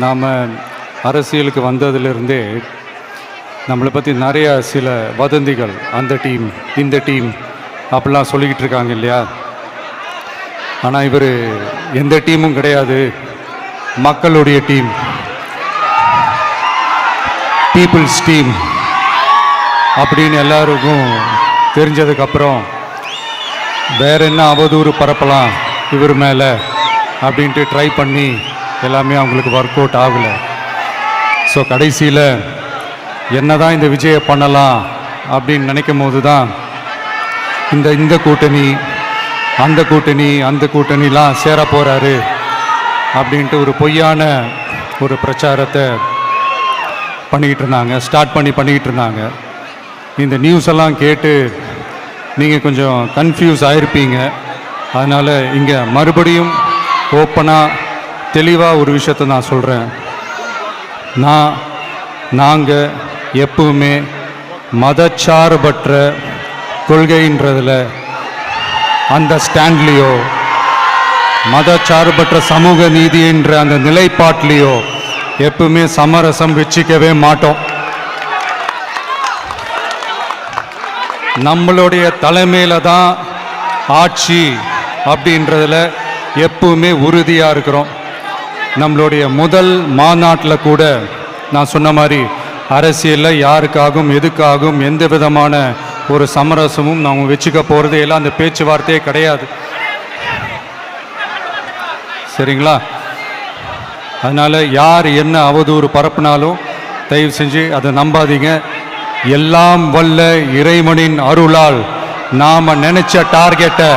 நாம் அரசியலுக்கு வந்ததிலிருந்தே நம்மளை பற்றி நிறைய சில வதந்திகள், அந்த டீம் இந்த டீம் அப்படிலாம் சொல்லிக்கிட்டு இருக்காங்க இல்லையா. ஆனால் இவர் எந்த டீமும் கிடையாது, மக்களுடைய டீம், பீப்புள்ஸ் டீம் அப்படின்னு எல்லாருக்கும் தெரிஞ்சதுக்கப்புறம் வேற என்ன அவதூறு பரப்பலாம் இவர் மேலே அப்படின்ட்டு ட்ரை பண்ணி எல்லாமே அவங்களுக்கு ஒர்க் அவுட் ஆகலை. ஸோ கடைசியில் என்ன தான் இந்த விஜயை பண்ணலாம் அப்படின்னு நினைக்கும் போது தான் இந்த கூட்டணி அந்த கூட்டணிலாம் சேர போகிறாரு அப்படின்ட்டு ஒரு பொய்யான ஒரு பிரச்சாரத்தை பண்ணிக்கிட்டு இருந்தாங்க. இந்த நியூஸ் எல்லாம் கேட்டு நீங்கள் கொஞ்சம் கன்ஃபியூஸ் ஆகிருப்பீங்க. அதனால் இங்கே மறுபடியும் ஓப்பனாக தெளிவாக ஒரு விஷயத்தை நான் சொல்கிறேன். நாங்கள் எப்பவுமே மதச்சார்பற்ற கொள்கைன்றதில், அந்த ஸ்டாண்ட்லேயோ, மதச்சார்பற்ற சமூக நீதின்ற அந்த நிலைப்பாட்டிலையோ எப்பவுமே சமரசம் வச்சுக்கவே மாட்டோம். நம்மளுடைய தலைமையில தான் ஆட்சி அப்படின்றதுல எப்பவுமே உறுதியாக இருக்கிறோம். நம்மளுடைய முதல் மாநாட்டில் கூட நான் சொன்ன மாதிரி அரசியலில் யாருக்காகவும் எதுக்காகவும் எந்த விதமான ஒரு சமரசமும் நாம் வச்சுக்க போகிறதே இல்லை. அந்த பேச்சுவார்த்தையே கிடையாது. சரிங்களா? அதனால் யார் என்ன அவதூறு பரப்புனாலும் தயவு செஞ்சு அதை நம்பாதீங்க. எல்லாம் வல்ல இறைவனின் அருளால் நாம் நினைச்ச டார்கெட்டை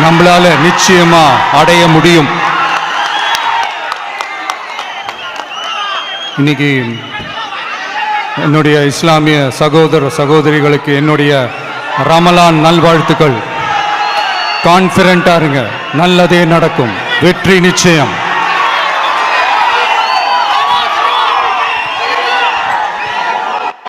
நம்மளால நிச்சயமா அடைய முடியும். இன்னைக்கு என்னுடைய இஸ்லாமிய சகோதர சகோதரிகளுக்கு என்னுடைய ரமலான் நல்வாழ்த்துக்கள். கான்ஃபிடென்ட்டா இருங்க, நல்லதே நடக்கும், வெற்றி நிச்சயம்.